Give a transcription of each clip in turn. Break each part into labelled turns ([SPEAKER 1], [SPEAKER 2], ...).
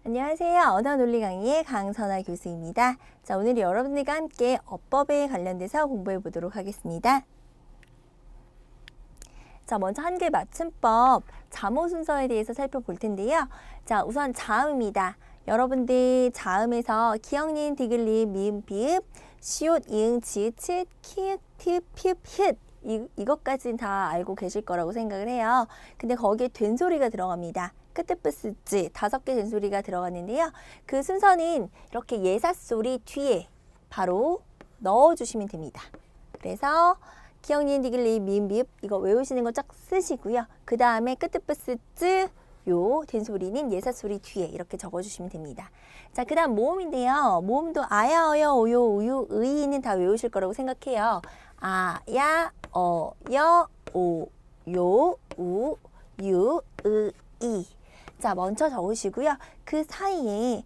[SPEAKER 1] 안녕하세요. 언어 논리 강의의 강선아 교수입니다. 자, 오늘 여러분들과 함께 어법에 관련돼서 공부해 보도록 하겠습니다. 자, 먼저 한글 맞춤법 자모 순서에 대해서 살펴볼 텐데요. 자, 우선 자음입니다. 여러분들 자음에서 기역, 니은, 디귿, 리을, 미음, 비읍, 시옷, 이응, 지읒, 읒, 키읔, 티읕, 피읍, 흕 이것까지는 다 알고 계실 거라고 생각을 해요. 근데 거기에 된소리가 들어갑니다. 끄뜨뿌스쯔 5개 된소리가 들어갔는데요. 그 순서는 이렇게 예사소리 뒤에 바로 넣어주시면 됩니다. 그래서 기역, 니은, 디귿, 리을, 미음, 비읍 이거 외우시는 거 쫙 쓰시고요. 그 다음에 끄뜨뿌스쯔 요 된소리는 예사소리 뒤에 이렇게 적어주시면 됩니다. 자, 그 다음 모음인데요. 모음도 아야, 어여, 오요, 우유, 의는 다 외우실 거라고 생각해요. 아야, 어여, 오, 요, 우, 유, 이. 자, 먼저 적으시고요. 그 사이에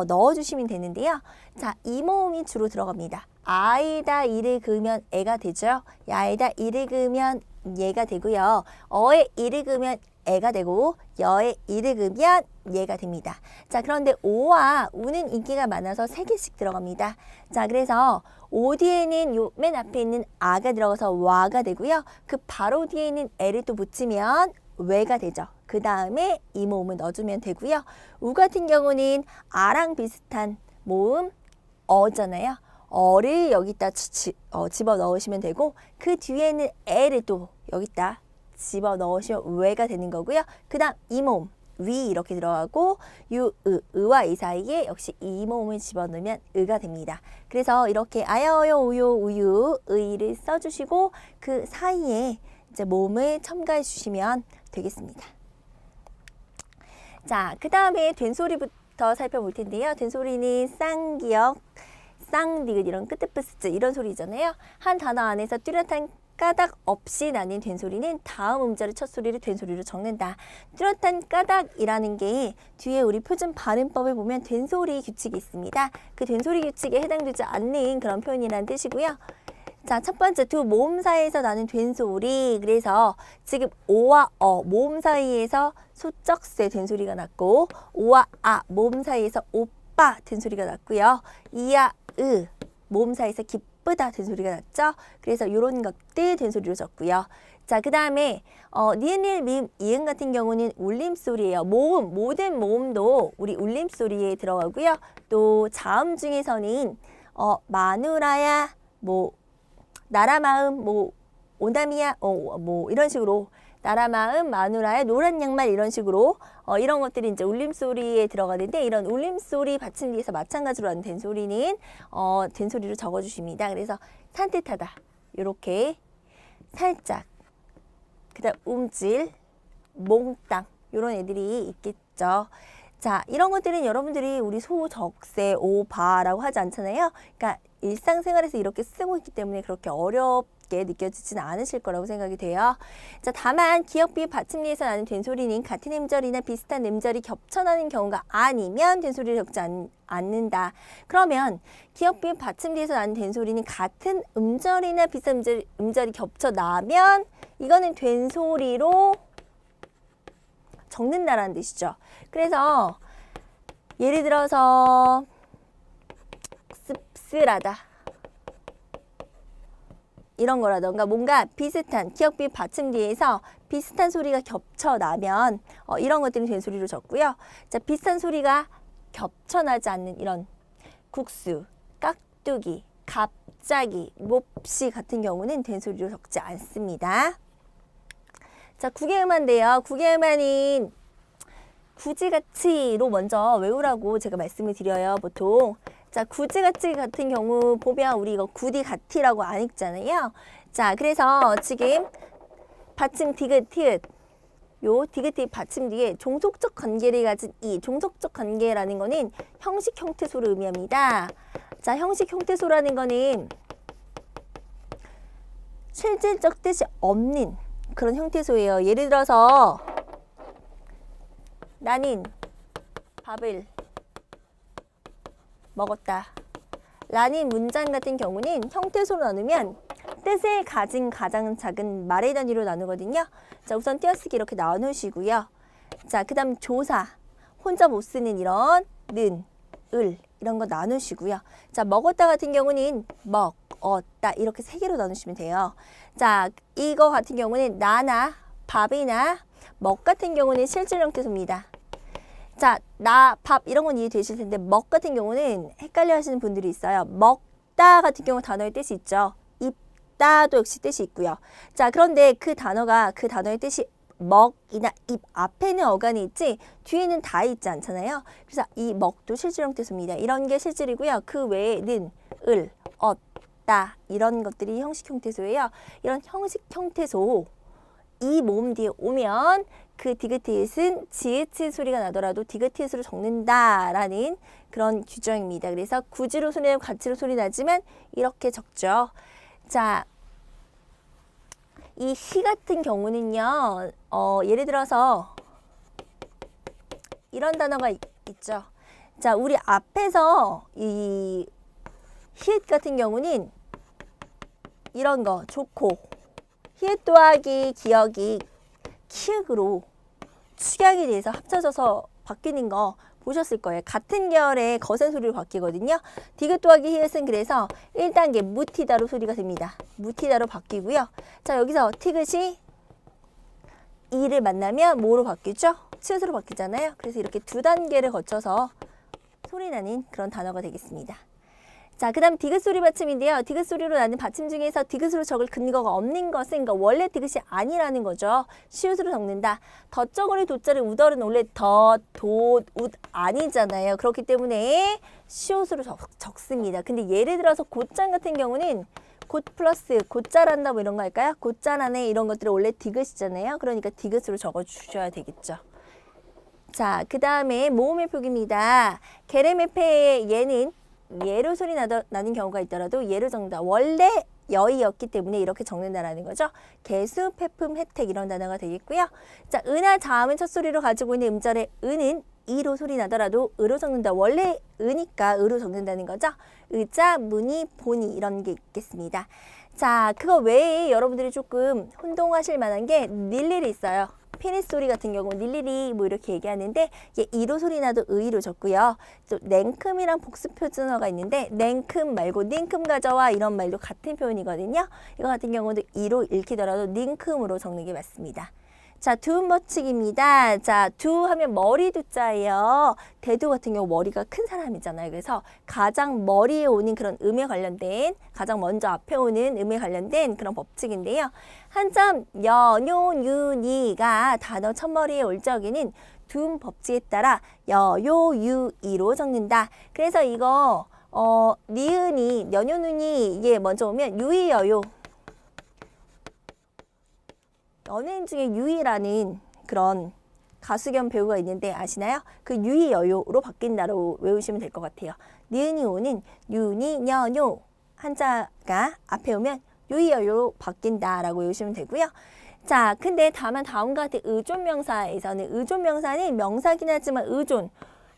[SPEAKER 1] 넣어주시면 되는데요. 자, 이 모음이 주로 들어갑니다. 아에다 이를 그으면 애가 되죠. 야에다 이를 그으면 얘가 되고요. 어에 이를 그으면 애가 되고 여에 이를 그으면 얘가 됩니다. 자, 그런데 오와 우는 인기가 많아서 3개씩 들어갑니다. 자, 그래서 오 뒤에는 요 맨 앞에 있는 아가 들어가서 와가 되고요. 그 바로 뒤에 있는 애를 또 붙이면 왜가 되죠. 그 다음에 이 모음을 넣어주면 되고요. 우 같은 경우는 아랑 비슷한 모음 어잖아요. 어를 여기다 집어 넣으시면 되고 그 뒤에는 애를 또 여기다 집어 넣으시면 왜가 되는 거고요. 그 다음 이 모음 위 이렇게 들어가고 으와 이 사이에 역시 이 모음을 집어넣으면 으가 됩니다. 그래서 이렇게 아야어여 우요 우유 의를 써주시고 그 사이에 이제 모음을 첨가해 주시면 되겠습니다. 자, 그 다음에 된소리부터 살펴볼 텐데요. 된소리는 쌍기역, 쌍디귿 이런 끄뜨뿌스쯔 이런 소리잖아요. 한 단어 안에서 뚜렷한 까닭 없이 나는 된소리는 다음 음절의 첫 소리를 된소리로 적는다. 뚜렷한 까닭이라는 게 뒤에 우리 표준 발음법에 보면 된소리 규칙이 있습니다. 그 된소리 규칙에 해당되지 않는 그런 표현이라는 뜻이고요. 자, 첫 번째 두 모음 사이에서 나는 된소리. 그래서 지금 오와 어 모음 사이에서 소쩍새 된소리가 났고 오와 아 모음 사이에서 오빠 된소리가 났고요. 이야 으 모음 사이에서 기쁘다 된소리가 났죠. 그래서 이런 것들 된소리로 적고요. 자, 그 다음에 니은, 리을, 미음, 이응 같은 경우는 울림소리예요. 모음, 모든 모음도 우리 울림소리에 들어가고요. 또 자음 중에서는 마누라야, 뭐 나라 마음, 뭐 오남이야, 뭐 이런 식으로 나라 마음, 마누라야, 노란 양말 이런 식으로 이런 것들이 이제 울림소리에 들어가는데 이런 울림소리 받침뒤에서 마찬가지로 하는 된소리는 된소리로 적어주십니다. 그래서 산뜻하다 이렇게 살짝 그다음 움찔, 몽땅 이런 애들이 있겠죠. 자, 이런 것들은 여러분들이 우리 소적세, 오바라고 하지 않잖아요. 그러니까 일상생활에서 이렇게 쓰고 있기 때문에 그렇게 어렵게 느껴지지는 않으실 거라고 생각이 돼요. 자, 다만 기역, 비읍, 받침리에서 나는 된소리는 같은 음절이나 비슷한 음절이 겹쳐나는 경우가 아니면 된소리를 적지 않는다. 그러면 기역, 비읍, 받침리에서 나는 된소리는 같은 음절이나 비슷한 음절이 겹쳐나면 이거는 된소리로 적는다라는 뜻이죠. 그래서 예를 들어서 씁쓸하다 이런 거라던가 뭔가 비슷한 기역, 비읍, 받침 뒤에서 비슷한 소리가 겹쳐나면 이런 것들은 된소리로 적고요. 자, 비슷한 소리가 겹쳐나지 않는 이런 국수, 깍두기, 갑자기, 몹시 같은 경우는 된소리로 적지 않습니다. 자, 국외음화인데요. 국외음화는 구지가치로 먼저 외우라고 제가 말씀을 드려요, 보통. 자, 구지가치 같은 경우 보면 우리 이거 구디가티라고 안 읽잖아요. 자, 그래서 지금 받침 디귿, 티읕 요 디귿, 티읕 받침 뒤에 종속적 관계를 가진 이 종속적 관계라는 거는 형식 형태소를 의미합니다. 자, 형식 형태소라는 거는 실질적 뜻이 없는 그런 형태소예요. 예를 들어서 나는 밥을 먹었다 라는 문장 같은 경우는 형태소로 나누면 뜻을 가진 가장 작은 말의 단위로 나누거든요. 자, 우선 띄어쓰기 이렇게 나누시고요. 자, 그 다음 조사 혼자 못 쓰는 이런 는, 을 이런 거 나누시고요. 자, 먹었다 같은 경우는 먹었다 이렇게 세 개로 나누시면 돼요. 자, 이거 같은 경우는 나나 밥이나 먹 같은 경우는 실질 형태소입니다. 자, 나, 밥 이런 건 이해되실 텐데 먹 같은 경우는 헷갈려 하시는 분들이 있어요. 먹다 같은 경우 단어의 뜻이 있죠. 입다도 역시 뜻이 있고요. 자, 그런데 그 단어의 뜻이 먹이나 입 앞에는 어간이 있지 뒤에는 다 있지 않잖아요. 그래서 이 먹도 실질 형태소입니다. 이런 게 실질이고요. 그 외에는 을, 다 이런 것들이 형식 형태소예요. 이런 형식 형태소 이 모음 뒤에 오면 그 디귿흗은 지읒 소리가 나더라도 디귿흗으로 적는다라는 그런 규정입니다. 그래서 구지로 소리 나고 가치로 소리 나지만 이렇게 적죠. 자, 이 히 같은 경우는요. 예를 들어서 이런 단어가 있죠. 자, 우리 앞에서 이 히읗 같은 경우는 이런 거 좋고 히읗 더하기 기억이 키읔으로 축약이 돼서 합쳐져서 바뀌는 거 보셨을 거예요. 같은 계열의 거센 소리로 바뀌거든요. 디귿 더하기 히읗은 그래서 1단계 무티다로 소리가 됩니다. 무티다로 바뀌고요. 자, 여기서 티귿이 이를 만나면 뭐로 바뀌죠? 치읓으로 바뀌잖아요. 그래서 이렇게 두 단계를 거쳐서 소리 나는 그런 단어가 되겠습니다. 자, 그 다음 디귿 소리 받침인데요. 디귿 소리로 나는 받침 중에서 디귿으로 적을 근거가 없는 것은 그러니까 원래 디귿이 아니라는 거죠. 시옷으로 적는다. 덧저고리 도자를 우덜은 원래 덧, 돛, 웃 아니잖아요. 그렇기 때문에 시옷으로 적습니다. 근데 예를 들어서 곧장 같은 경우는 곧 플러스 곧자란다 뭐 이런 거 할까요? 곧자라네 이런 것들이 원래 디귿이잖아요. 그러니까 디귿으로 적어주셔야 되겠죠. 자, 그 다음에 모음의 표기입니다. 게레메페의 얘는 예로 소리 나는 경우가 있더라도 예로 적는다. 원래 여의였기 때문에 이렇게 적는다라는 거죠. 개수, 폐품, 혜택 이런 단어가 되겠고요. 자, 은하 자음은 첫 소리로 가지고 있는 음절의 은은 이로 소리 나더라도 으로 적는다. 원래 으니까 으로 적는다는 거죠. 의자, 무늬, 보니 이런 게 있겠습니다. 자, 그거 외에 여러분들이 조금 혼동하실 만한 게 닐릴이 있어요. 피니스 소리 같은 경우 닐리리 뭐 이렇게 얘기하는데 얘 이로 소리 나도 의로 적고요. 또 냉큼이랑 복수 표준어가 있는데 냉큼 말고 닝큼 가져와 이런 말도 같은 표현이거든요. 이거 같은 경우도 이로 읽히더라도 닝큼으로 적는 게 맞습니다. 자, 두음 법칙입니다. 자, 두 하면 머리 두자예요. 대두 같은 경우 머리가 큰 사람이잖아요. 그래서 가장 머리에 오는 그런 음에 관련된 가장 먼저 앞에 오는 음에 관련된 그런 법칙인데요. 한점 여뇨유니가 단어 첫머리에 올 적에는 두음 법칙에 따라 여요유이로 적는다. 그래서 이거 니은이 여뇨누니 이게 먼저 오면 유이여요. 연예인 중에 유이라는 그런 가수 겸 배우가 있는데 아시나요? 그 유이여요로 바뀐다로 외우시면 될 것 같아요. 니은이 오는 유니녀뇨 한자가 앞에 오면 유이여요로 바뀐다라고 외우시면 되고요. 자, 근데 다만 다음과 같은 의존명사에서는 의존명사는 명사긴 하지만 의존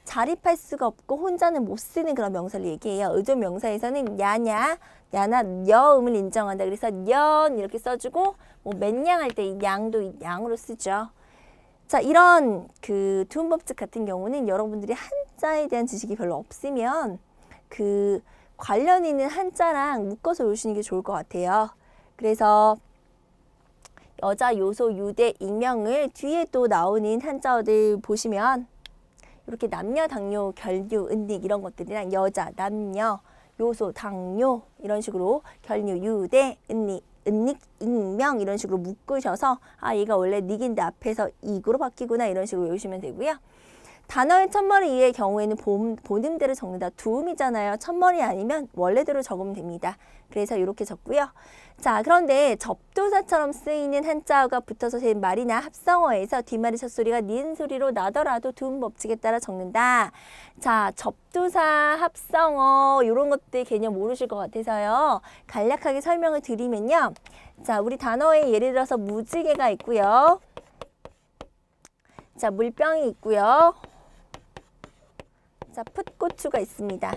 [SPEAKER 1] 자립할 수가 없고 혼자는 못 쓰는 그런 명사를 얘기해요. 의존명사에서는 야냐, 야나 여음을 인정한다. 그래서 연 이렇게 써주고 뭐 맨양할 때 양도 양으로 쓰죠. 자, 이런 그 두음 법칙 같은 경우는 여러분들이 한자에 대한 지식이 별로 없으면 그 관련 있는 한자랑 묶어서 외우시는 게 좋을 것 같아요. 그래서 여자 요소 유대 익명을 뒤에 또 나오는 한자어들 보시면 이렇게 남녀, 당뇨, 결류, 은닉 이런 것들이랑 여자, 남녀, 요소, 당뇨 이런 식으로 결류, 유대, 은닉, 익명 이런 식으로 묶으셔서 아 얘가 원래 닉인데 앞에서 익으로 바뀌구나 이런 식으로 외우시면 되고요. 단어의 첫머리 이의 경우에는 본음대로 적는다. 두음이잖아요. 첫머리 아니면 원래대로 적으면 됩니다. 그래서 이렇게 적고요. 자, 그런데 접두사처럼 쓰이는 한자어가 붙어서 된 말이나 합성어에서 뒷말의 첫소리가 니은 소리로 나더라도 두음 법칙에 따라 적는다. 자, 접두사, 합성어 이런 것들 개념 모르실 것 같아서요. 간략하게 설명을 드리면요. 자, 우리 단어에 예를 들어서 무지개가 있고요. 자, 물병이 있고요. 자, 풋고추가 있습니다.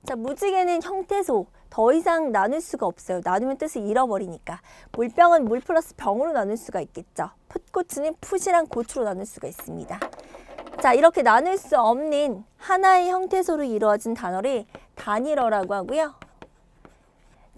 [SPEAKER 1] 자, 무지개는 형태소. 더 이상 나눌 수가 없어요. 나누면 뜻을 잃어버리니까. 물병은 물 플러스 병으로 나눌 수가 있겠죠. 풋고추는 풋이랑 고추로 나눌 수가 있습니다. 자, 이렇게 나눌 수 없는 하나의 형태소로 이루어진 단어를 단일어라고 하고요.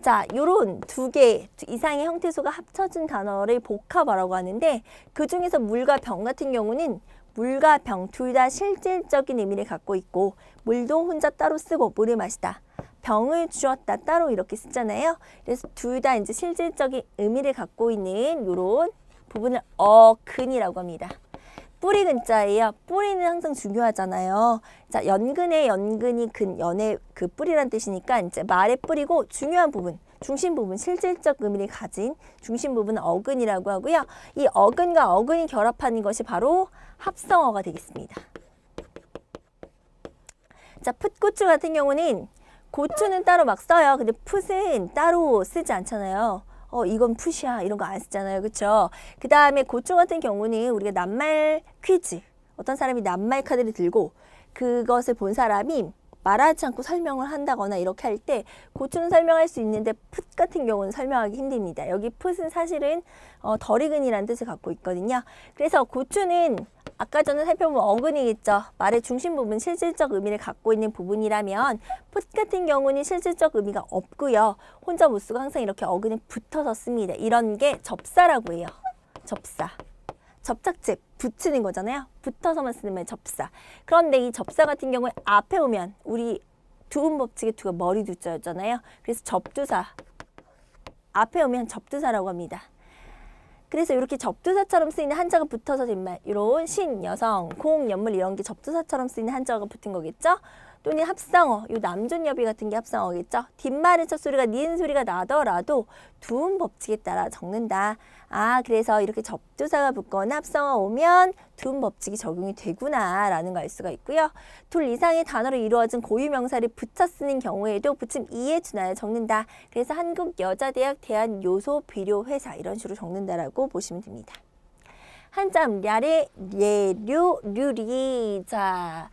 [SPEAKER 1] 자, 요런 두 개 이상의 형태소가 합쳐진 단어를 복합어라고 하는데 그 중에서 물과 병 같은 경우는 물과 병 둘 다 실질적인 의미를 갖고 있고 물도 혼자 따로 쓰고 물을 마시다. 병을 주었다 따로 이렇게 쓰잖아요. 그래서 둘 다 이제 실질적인 의미를 갖고 있는 요런 부분을 어근이라고 합니다. 뿌리 근자예요. 뿌리는 항상 중요하잖아요. 자, 연근의 연근이 근, 연의 그 뿌리란 뜻이니까 이제 말의 뿌리고 중요한 부분, 중심 부분, 실질적 의미를 가진 중심 부분은 어근이라고 하고요. 이 어근과 어근이 결합하는 것이 바로 합성어가 되겠습니다. 자, 풋고추 같은 경우는 고추는 따로 막 써요. 근데 풋은 따로 쓰지 않잖아요. 이건 풋이야 이런 거 안 쓰잖아요. 그렇죠? 그 다음에 고추 같은 경우는 우리가 낱말 퀴즈, 어떤 사람이 낱말 카드를 들고 그것을 본 사람이 말하지 않고 설명을 한다거나 이렇게 할 때 고추는 설명할 수 있는데 풋 같은 경우는 설명하기 힘듭니다. 여기 풋은 사실은 덜 익은이라는 뜻을 갖고 있거든요. 그래서 고추는 아까 전에 살펴본 어근이겠죠. 말의 중심 부분, 실질적 의미를 갖고 있는 부분이라면 풋 같은 경우는 실질적 의미가 없고요. 혼자 못 쓰고 항상 이렇게 어근에 붙어서 씁니다. 이런 게 접사라고 해요. 접사. 접착제 붙이는 거잖아요. 붙어서만 쓰는 말 접사. 그런데 이 접사 같은 경우에 앞에 오면 우리 두음 법칙의 두가 머리 두자였잖아요. 그래서 접두사. 앞에 오면 접두사라고 합니다. 그래서 이렇게 접두사처럼 쓰이는 한자가 붙어서 된 말, 이런 신, 여성, 공, 연물 이런 게 접두사처럼 쓰이는 한자가 붙은 거겠죠? 또는 합성어, 요 남존여비 같은 게 합성어겠죠? 뒷말의 첫 소리가 니은 소리가 나더라도 두음 법칙에 따라 적는다. 그래서 이렇게 접두사가 붙거나 합성어 오면 두음 법칙이 적용이 되구나 라는 걸 알 수가 있고요. 둘 이상의 단어로 이루어진 고유명사를 붙여 쓰는 경우에도 붙임 이에 준하여 적는다. 그래서 한국여자대학 대한요소비료회사 이런 식으로 적는다라고 보시면 됩니다. 한자 랴레, 례류, 류리. 자,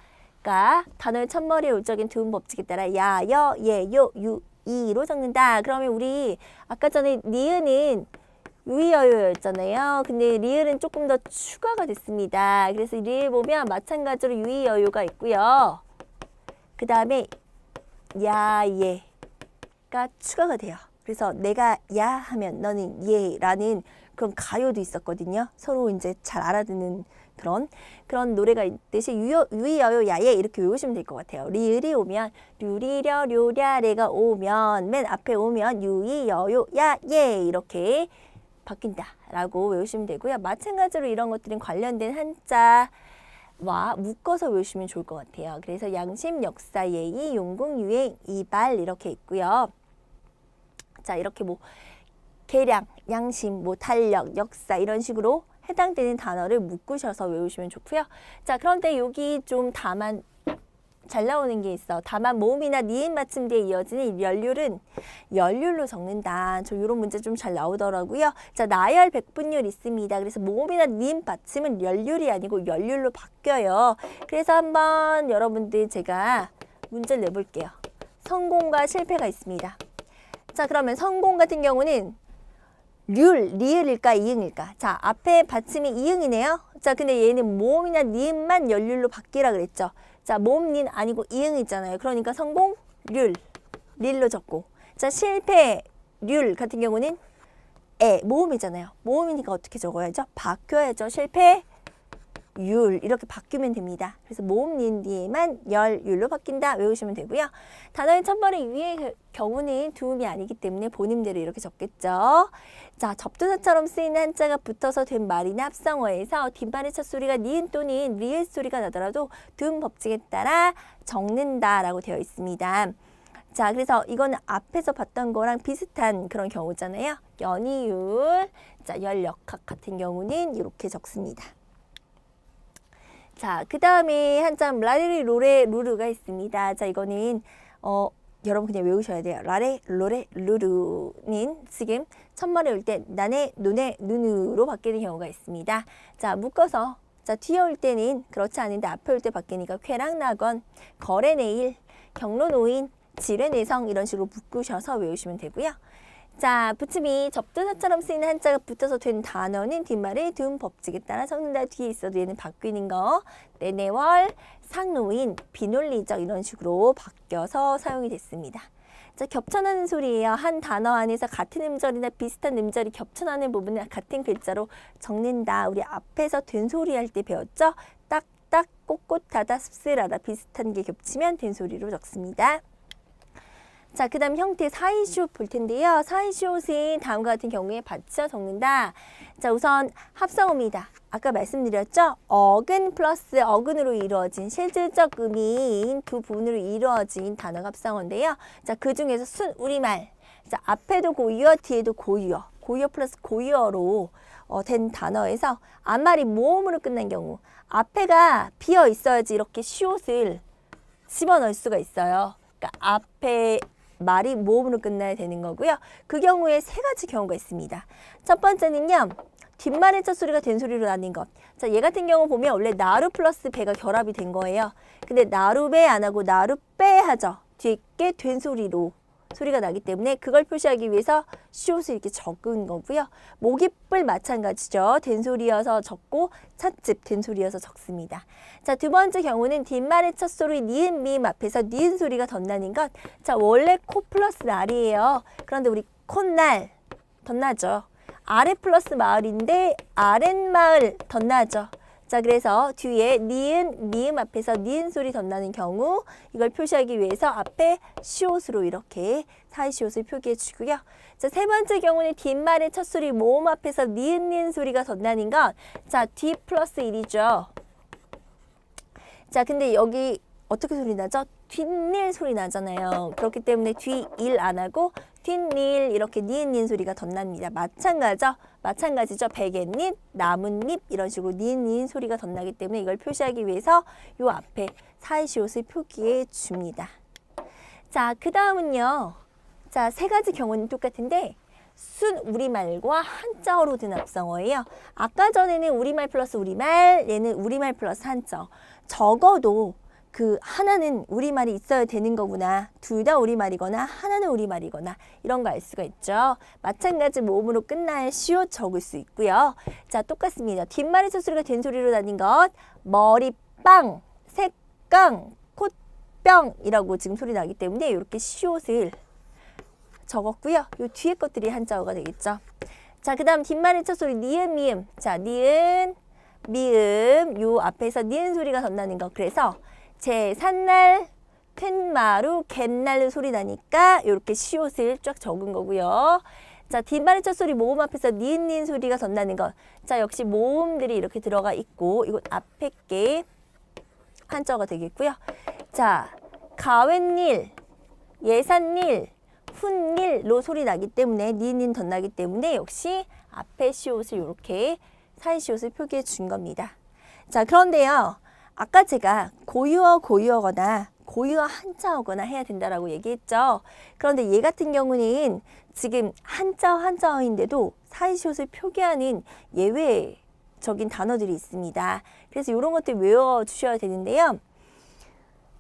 [SPEAKER 1] 단어의 첫머리에 올적인 두음 법칙에 따라 야, 여, 예, 요, 유, 이로 적는다. 그러면 우리 아까 전에 니은은 유이여요였잖아요. 근데 리을은 조금 더 추가가 됐습니다. 그래서 리을 보면 마찬가지로 유이여요가 있고요. 그 다음에 야, 예가 추가가 돼요. 그래서 내가 야 하면 너는 예라는 그런 가요도 있었거든요. 서로 이제 잘 알아듣는 그런 노래가 있듯이 유이여요 야예 이렇게 외우시면 될 것 같아요. 리을이 오면 류리려 료랴레가 오면 맨 앞에 오면 유이여요 야예 이렇게 바뀐다라고 외우시면 되고요. 마찬가지로 이런 것들은 관련된 한자와 묶어서 외우시면 좋을 것 같아요. 그래서 양심, 역사, 예의, 용궁, 유행, 이발 이렇게 있고요. 자, 이렇게 뭐 계량, 양심, 뭐 탄력, 역사 이런 식으로 해당되는 단어를 묶으셔서 외우시면 좋고요. 자, 그런데 여기 좀 다만 잘 나오는 게 있어. 다만 모음이나 니은 받침대에 이어지는 연륜은 연륜로 적는다. 저 이런 문제 좀 잘 나오더라고요. 자, 나열 백분율 있습니다. 그래서 모음이나 니은 받침은 연륜이 아니고 연륜로 바뀌어요. 그래서 한번 여러분들 제가 문제를 내볼게요. 성공과 실패가 있습니다. 자, 그러면 성공 같은 경우는 리을일까 이응일까? 자, 앞에 받침이 이응이네요. 자, 근데 얘는 모음이나 니은만 연륜로 바뀌라 그랬죠. 자, 모음 닌 아니고 이응 있잖아요. 그러니까 성공 릴로 적고. 자, 실패 률 같은 경우는 모음이잖아요. 모음이니까 어떻게 적어야죠? 바뀌어야죠. 실패 율 이렇게 바뀌면 됩니다. 그래서 모음 닌 뒤에만 율로 바뀐다 외우시면 되고요. 단어의 첫번의 위의 경우는 두음이 아니기 때문에 본음대로 이렇게 적겠죠. 자, 접두사처럼 쓰이는 한자가 붙어서 된 말이나 합성어에서 뒷말의 첫 소리가 니은 또는 리을 소리가 나더라도 두음 법칙에 따라 적는다라고 되어 있습니다. 자, 그래서 이거는 앞에서 봤던 거랑 비슷한 그런 경우잖아요. 연이율, 자, 열역학 같은 경우는 이렇게 적습니다. 자, 그 다음에 한자 라레리 로레 루루가 있습니다. 자, 이거는 여러분 그냥 외우셔야 돼요. 라레 로레 루루는 지금 첫말에 올 때 나네 눈에 눈으로 바뀌는 경우가 있습니다. 자, 묶어서 자, 뒤에 올 때는 그렇지 않은데 앞에 올 때 바뀌니까 쾌락낙원, 거래내일, 경로노인, 지뢰내성 이런 식으로 묶으셔서 외우시면 되고요. 자, 붙임이 접두사처럼 쓰이는 한자가 붙어서 된 단어는 뒷말에 둔 법칙에 따라 적는다. 뒤에 있어도 얘는 바뀌는 거. 내내월, 상노인, 비논리적 이런 식으로 바뀌어서 사용이 됐습니다. 자, 겹쳐나는 소리예요. 한 단어 안에서 같은 음절이나 비슷한 음절이 겹쳐나는 부분을 같은 글자로 적는다. 우리 앞에서 된소리 할 때 배웠죠? 딱딱, 꼿꼿하다, 씁쓸하다 비슷한 게 겹치면 된소리로 적습니다. 자, 그 다음 형태 사이시옷 볼 텐데요. 사이시옷은 다음과 같은 경우에 받쳐 적는다. 자, 우선 합성어입니다. 아까 말씀드렸죠? 어근 플러스 어근으로 이루어진 실질적 의미인 두 부분으로 이루어진 단어가 합성어인데요. 자, 그 중에서 순 우리말. 자, 앞에도 고유어, 뒤에도 고유어. 고유어 플러스 고유어로 된 단어에서 앞말이 모음으로 끝난 경우 앞에가 비어 있어야지 이렇게 시옷을 집어넣을 수가 있어요. 그러니까 앞에 말이 모음으로 끝나야 되는 거고요. 그 경우에 세 가지 경우가 있습니다. 첫 번째는요. 뒷말의 첫 소리가 된 소리로 나뉜 것. 자, 얘 같은 경우 보면 원래 나루 플러스 배가 결합이 된 거예요. 근데 나루배 안 하고 나루빼 하죠. 뒤에 게 된 소리로 소리가 나기 때문에 그걸 표시하기 위해서 시옷을 이렇게 적은 거고요. 목입을 마찬가지죠. 된 소리여서 적고 찻집 된 소리여서 적습니다. 자, 두 번째 경우는 뒷말의 첫 소리 니은 미음 앞에서 니은 소리가 덧나는 것. 자, 원래 코 플러스 날이에요. 그런데 우리 콧날 덧나죠. 아래 플러스 마을인데 아랫마을 덧나죠. 자, 그래서 뒤에 니은, 미음 앞에서 니은 소리 덧나는 경우 이걸 표시하기 위해서 앞에 시옷으로 이렇게 사이시옷을 표기해 주고요. 자, 세 번째 경우는 뒷말의 첫 소리 모음 앞에서 니은 소리가 덧나는 건 자, 뒤 플러스 1이죠. 자, 근데 여기 어떻게 소리 나죠? 뒷일 소리 나잖아요. 그렇기 때문에 뒤 일 안 하고 뒷일 이렇게 니은 소리가 덧납니다. 마찬가지죠. 베갯잎, 나뭇잎 이런 식으로 니은 소리가 덧나기 때문에 이걸 표시하기 위해서 요 앞에 사이시옷을 표기해 줍니다. 자, 그 다음은요. 자, 세 가지 경우는 똑같은데 순 우리말과 한자어로 든 합성어예요. 아까 전에는 우리말 플러스 우리말, 얘는 우리말 플러스 한자어. 적어도 그 하나는 우리말이 있어야 되는 거구나. 둘 다 우리말이거나 하나는 우리말이거나 이런 거 알 수가 있죠. 마찬가지 모음으로 끝날 시옷 적을 수 있고요. 자, 똑같습니다. 뒷말의 첫 소리가 된 소리로 나뉜 것 머리빵, 색깡, 콧병이라고 지금 소리 나기 때문에 이렇게 시옷을 적었고요. 요 뒤에 것들이 한자어가 되겠죠. 자, 그 다음 뒷말의 첫 소리 니은, 미음. 자, 니은, 미음 요 앞에서 니은 소리가 덧나는 거. 그래서 제삿날, 툇마루, 갯날 소리 나니까 이렇게 시옷을 쫙 적은 거고요. 자, 뒷말의 첫 소리 모음 앞에서 니은 소리가 덧나는 것. 자, 역시 모음들이 이렇게 들어가 있고 이건 앞에 게 한자어가 되겠고요. 자, 가웬일, 예산일, 훈일로 소리 나기 때문에 니은 덧나기 때문에 역시 앞에 시옷을 이렇게 사이시옷을 표기해 준 겁니다. 자, 그런데요. 아까 제가 고유어거나 고유어 한자어거나 해야 된다라고 얘기했죠. 그런데 얘 같은 경우는 지금 한자어인데도 사이시옷을 표기하는 예외적인 단어들이 있습니다. 그래서 이런 것들 외워주셔야 되는데요.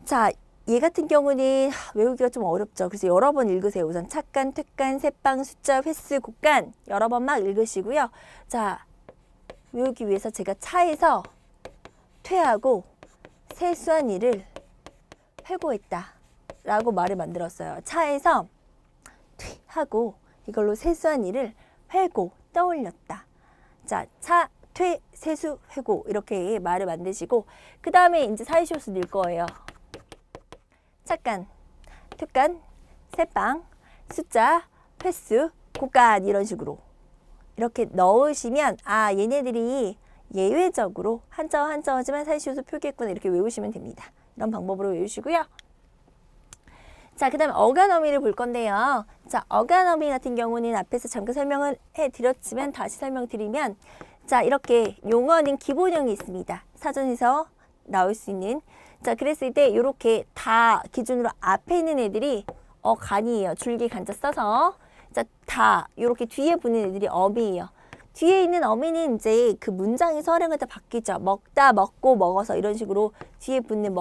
[SPEAKER 1] 자, 얘 같은 경우는 외우기가 좀 어렵죠. 그래서 여러 번 읽으세요. 우선 착간, 퇴간, 새빵, 숫자, 횟수, 곡간 여러 번 막 읽으시고요. 자, 외우기 위해서 제가 차에서 퇴하고 세수한 일을 회고했다 라고 말을 만들었어요. 차에서 퇴하고 이걸로 세수한 일을 회고 떠올렸다. 자, 차, 퇴, 세수, 회고 이렇게 말을 만드시고 그 다음에 이제 사이시옷을 넣을 거예요. 착간, 퇴간, 새빵, 숫자, 횟수, 곡간 이런 식으로 이렇게 넣으시면 아, 얘네들이 예외적으로 한자어지만 사이시옷을 표기했구나 이렇게 외우시면 됩니다. 이런 방법으로 외우시고요. 자, 그 다음에 어간어미를 볼 건데요. 자, 어간어미 같은 경우는 앞에서 잠깐 설명을 해드렸지만 다시 설명드리면 자, 이렇게 용어는 기본형이 있습니다. 사전에서 나올 수 있는 자, 그랬을 때 이렇게 다 기준으로 앞에 있는 애들이 어간이에요. 줄기 간자 써서 자, 다 이렇게 뒤에 붙는 애들이 어미예요. 뒤에 있는 어미는 이제 그 문장에서 활용할 때 바뀌죠. 먹다, 먹고, 먹어서 이런 식으로 뒤에 붙는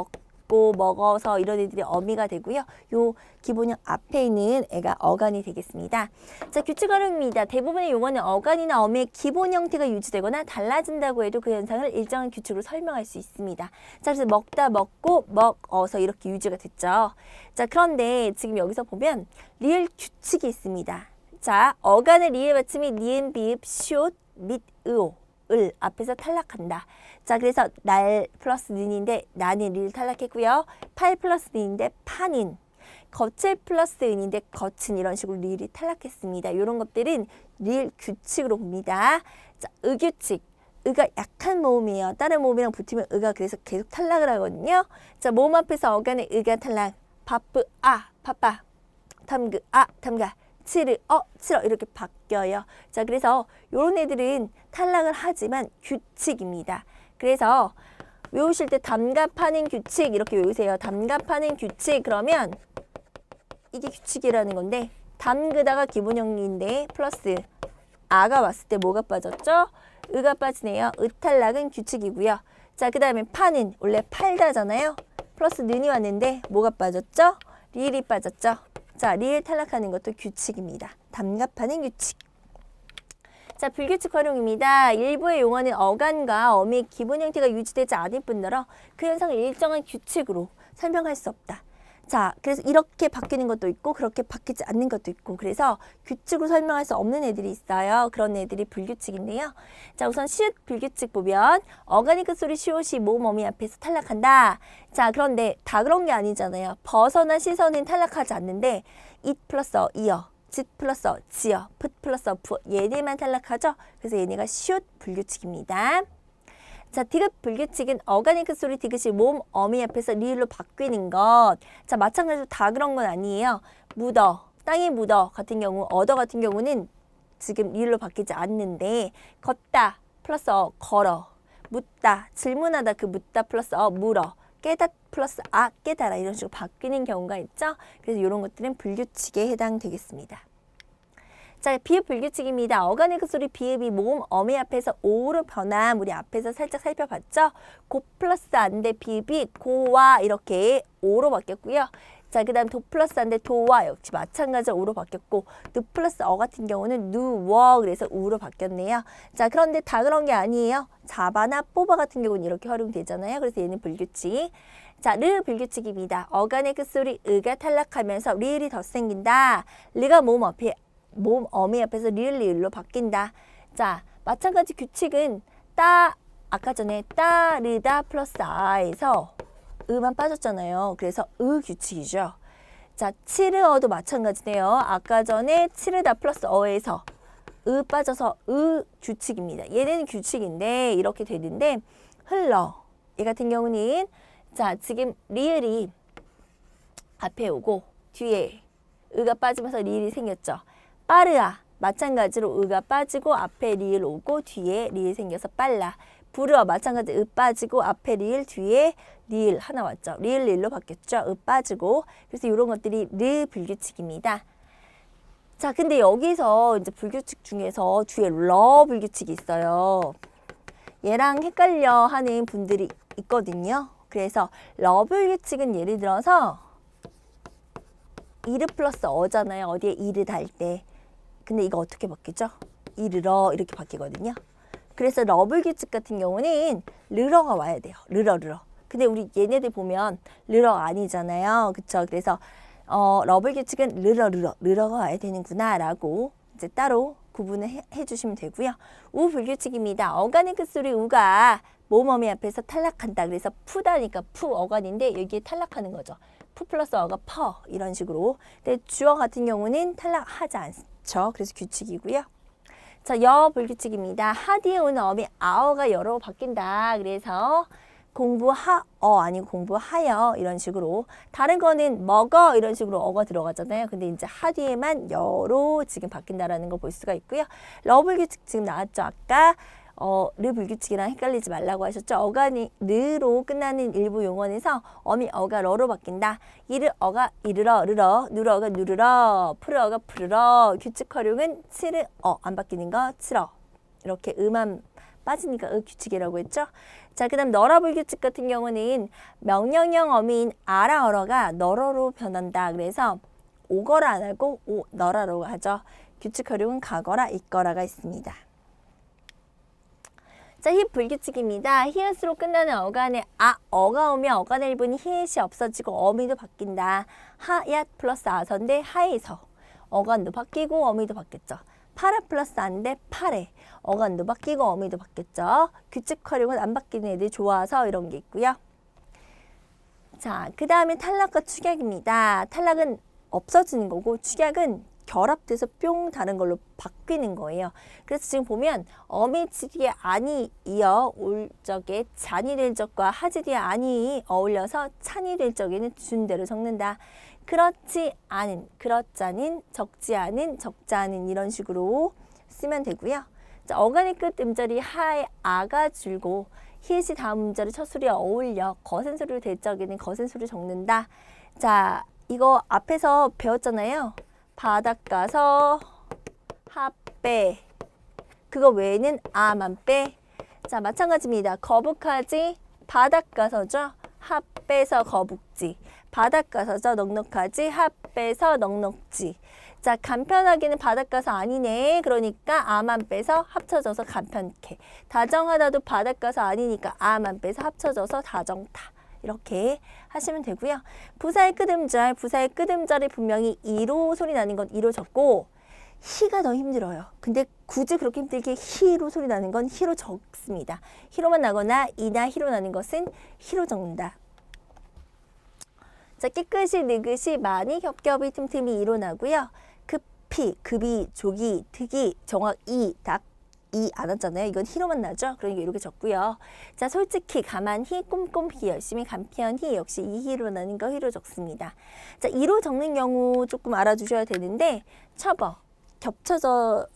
[SPEAKER 1] 먹고, 먹어서 이런 애들이 어미가 되고요. 요 기본형 앞에 있는 애가 어간이 되겠습니다. 자, 규칙 활용입니다. 대부분의 용어는 어간이나 어미의 기본 형태가 유지되거나 달라진다고 해도 그 현상을 일정한 규칙으로 설명할 수 있습니다. 자, 그래서 먹다, 먹고, 먹어서 이렇게 유지가 됐죠. 자, 그런데 지금 여기서 보면 리을 규칙이 있습니다. 자, 어간의 리을 받침이 니은, 비읍, 시옷, 및, 으오, 을 앞에서 탈락한다. 자, 그래서 날 플러스 는인데 나는 리을 탈락했고요. 팔 플러스 는인데 파닌, 거칠 플러스 은인데 거친 이런 식으로 리을이 탈락했습니다. 이런 것들은 리을 규칙으로 봅니다. 자, 의규칙. 의가 약한 모음이에요. 다른 모음이랑 붙으면 의가 그래서 계속 탈락을 하거든요. 자, 모음 앞에서 어간의 의가 탈락. 바쁘, 바빠. 탐그, 탐가. 치르, 치러 이렇게 바뀌어요. 자, 그래서 이런 애들은 탈락을 하지만 규칙입니다. 그래서 외우실 때 담갑하는 규칙 이렇게 외우세요. 담갑하는 규칙 그러면 이게 규칙이라는 건데 담그다가 기본형인데 플러스 아가 왔을 때 뭐가 빠졌죠? 의가 빠지네요. 의탈락은 규칙이고요. 자, 그 다음에 파는 원래 팔다잖아요. 플러스 는이 왔는데 뭐가 빠졌죠? 리을이 빠졌죠. 자, 리을 탈락하는 것도 규칙입니다. 담갑하는 규칙. 자, 불규칙 활용입니다. 일부의 용어는 어간과 어미의 기본 형태가 유지되지 않을 뿐더러 그 현상을 일정한 규칙으로 설명할 수 없다. 자, 그래서 이렇게 바뀌는 것도 있고 그렇게 바뀌지 않는 것도 있고 그래서 규칙으로 설명할 수 없는 애들이 있어요. 그런 애들이 불규칙인데요. 자, 우선 시옷 불규칙 보면 어간이 끝소리 시옷이 모음 어미 앞에서 탈락한다. 자, 그런데 다 그런 게 아니잖아요. 버서나 시서는 탈락하지 않는데 it 플러스 이어, 짓 플러스 지어, put 플러스 부 얘네만 탈락하죠. 그래서 얘네가 시옷 불규칙입니다. 자, 디귿 불규칙은 어간의 끝소리 디귿이 모음 어미 앞에서 리을로 바뀌는 것. 자, 마찬가지로 다 그런 건 아니에요. 묻어, 땅이 묻어 같은 경우, 얻어 같은 경우는 지금 리을로 바뀌지 않는데 걷다 플러스 걸어, 묻다, 질문하다 그 묻다 플러스 물어, 깨닫 플러스 깨달아 이런 식으로 바뀌는 경우가 있죠. 그래서 이런 것들은 불규칙에 해당되겠습니다. 자, 비읍 불규칙입니다. 어간의 끝소리 비읍이 모음 어미 앞에서 오로 변함 우리 앞에서 살짝 살펴봤죠. 고 플러스 안돼 비읍이 고와 이렇게 오로 바뀌었고요. 자, 그 다음 도 플러스 안돼 도와 역시 마찬가지로 오로 바뀌었고 누 플러스 같은 경우는 누워 그래서 우로 바뀌었네요. 자, 그런데 다 그런 게 아니에요. 잡아나 뽑아 같은 경우는 이렇게 활용되잖아요. 그래서 얘는 불규칙. 자, 르 불규칙입니다. 어간의 끝소리 으가 탈락하면서 리을이 더 생긴다. 르가 모음 어미 앞에서 리을로 바뀐다. 자, 마찬가지 규칙은 아까 전에 따르다 플러스 아에서 으만 빠졌잖아요. 그래서 으 규칙이죠. 자, 치르어도 마찬가지네요. 아까 전에 치르다 플러스 어에서 으 빠져서 으 규칙입니다. 얘는 규칙인데 이렇게 되는데 흘러 얘 같은 경우는 자, 지금 리을이 앞에 오고 뒤에 으가 빠지면서 리을이 생겼죠. 빠르아 마찬가지로 으가 빠지고 앞에 리을 오고 뒤에 리을 생겨서 빨라. 부르어 마찬가지 으 빠지고 앞에 리을 뒤에 리을 하나 왔죠. 리을로 바뀌었죠. 으 빠지고. 그래서 이런 것들이 르 불규칙입니다. 자, 근데 여기서 이제 불규칙 중에서 뒤에 러 불규칙이 있어요. 얘랑 헷갈려 하는 분들이 있거든요. 그래서 러 불규칙은 예를 들어서 이르 플러스 어잖아요. 어디에 이르 달 때. 근데 이거 어떻게 바뀌죠? 이르러 이렇게 바뀌거든요. 그래서 러블 규칙 같은 경우는 르러가 와야 돼요. 르러. 근데 우리 얘네들 보면 르러 아니잖아요. 그쵸? 그래서 러블 규칙은 르러가 와야 되는구나 라고 이제 따로 구분을 해주시면 되고요. 우 불규칙입니다. 어간의 끝소리 우가 모음 어미 앞에서 탈락한다. 그래서 푸다니까 푸 어간인데 여기에 탈락하는 거죠. 푸 플러스 어가 퍼 이런 식으로. 근데 주어 같은 경우는 탈락하지 않죠. 그래서 규칙이고요. 자, 여 불규칙입니다. 하 뒤에 오는 어미 아어가 여로 바뀐다. 그래서 공부하어 아니고 공부하여 이런 식으로. 다른 거는 먹어 이런 식으로 어가 들어가잖아요. 근데 이제 하 뒤에만 여로 지금 바뀐다라는 거 볼 수가 있고요. 러 불규칙 지금 나왔죠. 아까 르 불규칙이랑 헷갈리지 말라고 하셨죠. 어간이 르로 끝나는 일부 용어에서 어미 어가 러로 바뀐다. 이르 어가 이르러 르러, 누르 어가 누르러, 푸르 어가 푸르러. 규칙 활용은 치르 안 바뀌는 거 치러. 이렇게 음만 빠지니까 규칙이라고 했죠. 자, 그 다음 너라 불규칙 같은 경우는 명령형 어미인 아라어러가 너러로 변한다. 그래서 오거라 안 하고 너라로 하죠. 규칙 활용은 가거라, 있거라가 있습니다. 자, 히 불규칙입니다. 히읗으로 끝나는 어간에 어가 오면 어간의 일부는 히읗이 없어지고 어미도 바뀐다. 하얏 플러스 아서인데 하에서 어간도 바뀌고 어미도 바뀌었죠. 파라 플러스 안데 파레 어간도 바뀌고 어미도 바뀌었죠. 규칙 활용은 안 바뀌는 애들이 좋아서 이런 게 있고요. 자, 그 다음에 탈락과 축약입니다. 탈락은 없어지는 거고 축약은 결합돼서 뿅 다른 걸로 바뀌는 거예요. 그래서 지금 보면 어미지리에 안이 이어 올 적에 잔이 될 적과 하지리에 안이 어울려서 찬이 될 적에는 준대로 적는다. 그렇지 않은, 그렇지 않은, 적지 않은, 적지 않은 이런 식으로 쓰면 되고요. 자, 어간의 끝 음절이 하에 아가 줄고 히읗이 다음 음절의 첫 소리에 어울려 거센 소리로 될 적에는 거센 소리를 적는다. 자, 이거 앞에서 배웠잖아요. 바닷가서 핫빼 그거 외에는 아만 빼. 자, 마찬가지입니다. 거북하지 바닷가서죠. 핫빼서 거북지. 바닷가서죠. 넉넉하지 핫빼서 넉넉지. 자, 간편하게는 바닷가서 아니네. 그러니까 아만 빼서 합쳐져서 간편케. 다정하다도 바닷가서 아니니까 아만 빼서 합쳐져서 다정타. 이렇게 하시면 되고요. 부사의 끝음절이 분명히 이로 소리 나는 건 이로 적고 히가 더 힘들어요. 근데 굳이 그렇게 힘들게 히로 소리 나는 건 히로 적습니다. 히로만 나거나 이나 히로 나는 것은 히로 적는다. 자, 깨끗이, 느긋이, 많이, 겹겹이, 틈틈이 이로 나고요. 급히, 급이, 조기, 특이, 정확, 닭, 안 왔잖아요. 이건 히로만 나죠. 그러니까 이렇게 적고요. 자, 솔직히, 가만히, 꼼꼼히, 열심히, 간편히 역시 이 히로 나는 거 히로 적습니다. 자, 이로 적는 경우 조금 알아주셔야 되는데 겹쳐져서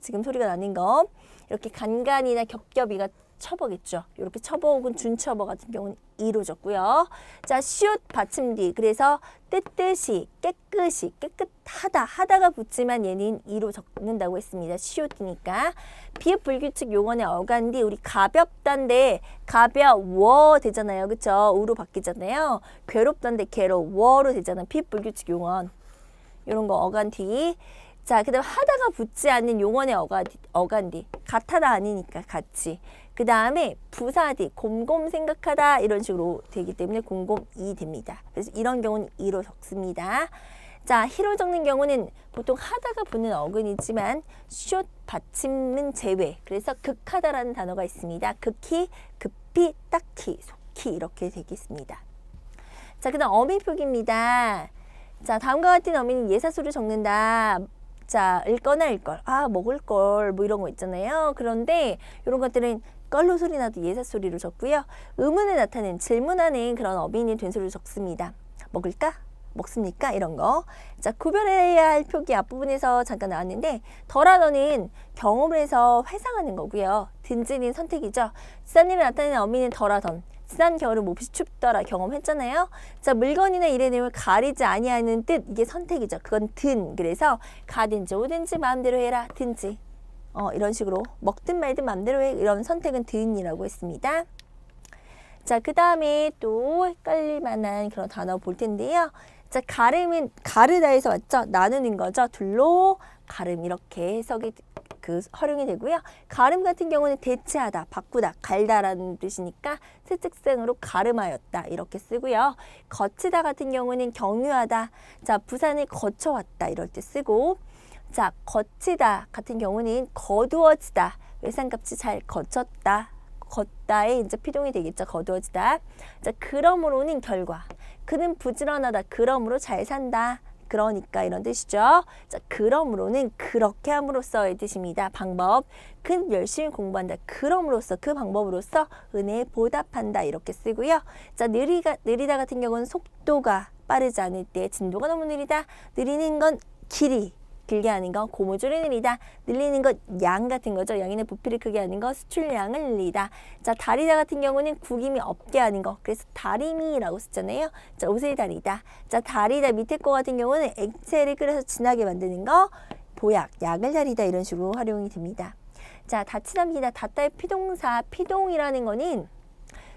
[SPEAKER 1] 지금 소리가 나는 거 이렇게 간간이나 겹겹이가 첩어겠죠. 이렇게 첩어 혹은 준첩어 같은 경우는 이로 적고요. 자, 시옷 받침 뒤. 그래서 뜨뜻이, 깨끗이, 깨끗하다. 하다가 붙지만 얘는 이로 적는다고 했습니다. 시옷이니까. 비읍 불규칙 용언의 어간 뒤 우리 가볍단데 가벼워 되잖아요. 그쵸? 우로 바뀌잖아요. 괴롭단데 괴로워로 되잖아요. 비읍 불규칙 용언. 이런 거 어간 뒤. 자, 그 다음 하다가 붙지 않는 용언의 어간 뒤. 같하다 아니니까 같이. 그 다음에 부사디, 곰곰 생각하다 이런 식으로 되기 때문에 곰곰이 됩니다. 그래서 이런 경우는 이로 적습니다. 자, 히로 적는 경우는 보통 하다가 붙는 어근이지만 숏 받침은 제외. 그래서 극하다라는 단어가 있습니다. 극히, 급히, 딱히, 속히 이렇게 되겠습니다. 자, 그 다음 어미표기입니다. 자, 다음과 같은 어미는 예사수를 적는다. 자, 읽거나 읽걸. 먹을 걸 뭐 이런 거 있잖아요. 그런데 이런 것들은 걸로 소리 나도 예사 소리로 적고요. 의문을 나타내는 질문하는 그런 어빈이 된 소리를 적습니다. 먹을까? 먹습니까? 이런 거. 자, 구별해야 할 표기 앞부분에서 잠깐 나왔는데 덜하더는 경험을 해서 회상하는 거고요. 든지는 선택이죠. 지사님을 나타내는 어미는 덜하던. 지난 겨울은 몹시 춥더라 경험했잖아요. 자, 물건이나 일의 내용을 가리지 아니하는 뜻 이게 선택이죠. 그건 든. 그래서 가든지 오든지 마음대로 해라. 든지. 이런 식으로 먹든 말든 마음대로 해. 이런 선택은 든이라고 했습니다. 자, 그 다음에 또 헷갈릴 만한 그런 단어 볼 텐데요. 자, 가름은 가르다에서 왔죠. 나누는 거죠. 둘로 가름 이렇게 해석이 활용이 되고요. 가름 같은 경우는 대체하다, 바꾸다, 갈다라는 뜻이니까 세특생으로 가름하였다 이렇게 쓰고요. 거치다 같은 경우는 경유하다, 자 부산을 거쳐왔다 이럴 때 쓰고, 자 거치다 같은 경우는 거두어지다, 외상값이 잘 거쳤다, 걷다에 이제 필용이 되겠죠. 거두어지다. 자 그러므로는 결과, 그는 부지런하다, 그러므로 잘 산다. 그러니까 이런 뜻이죠. 자, 그러므로는 그렇게 함으로써의 뜻입니다. 방법, 그는 열심히 공부한다. 그럼으로써, 그 방법으로써 은혜에 보답한다. 이렇게 쓰고요. 자, 느리다 같은 경우는 속도가 빠르지 않을 때, 진도가 너무 느리다. 느리는 건 길이 길게 하는 거, 고무줄을 느리다. 늘리는 것 양 같은 거죠. 양인의 부피를 크게 하는 거, 수출량을 늘리다. 자, 다리다 같은 경우는 구김이 없게 하는 거. 그래서 다리미라고 쓰잖아요. 자, 옷을 다리다. 자, 다리다 밑에 거 같은 경우는 액체를 끓여서 진하게 만드는 거, 보약, 약을 다리다 이런 식으로 활용이 됩니다. 자, 다치답니다. 닫다의 피동사, 피동이라는 거는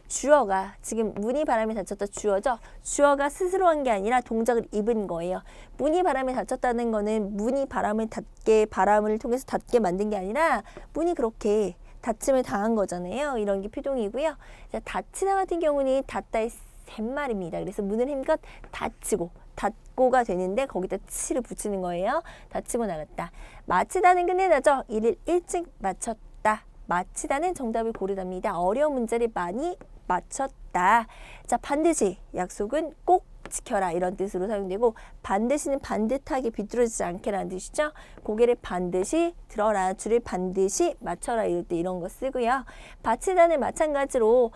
[SPEAKER 1] 주어가 지금 문이 바람에 닫혔다 주어죠. 주어가 스스로 한 게 아니라 동작을 입은 거예요. 문이 바람에 닫혔다는 거는 문이 바람을 통해서 닫게 만든 게 아니라 문이 그렇게 닫힘을 당한 거잖아요. 이런 게 피동이고요. 자, 닫히다 같은 경우는 닫다의 셋말입니다. 그래서 문을 힘껏 닫히고 닫고가 되는데 거기다 치를 붙이는 거예요. 닫히고 나갔다. 마치다는 끝내다죠. 일을 일찍 마쳤다. 마치다는 정답을 고르답니다. 어려운 문제를 많이 마쳤다. 자, 반드시 약속은 꼭 지켜라 이런 뜻으로 사용되고 반드시는 반듯하게 비뚤어지지 않게라는 뜻이죠. 고개를 반드시 들어라. 줄을 반드시 맞춰라 이럴 때 이런 거 쓰고요. 받치다는 마찬가지로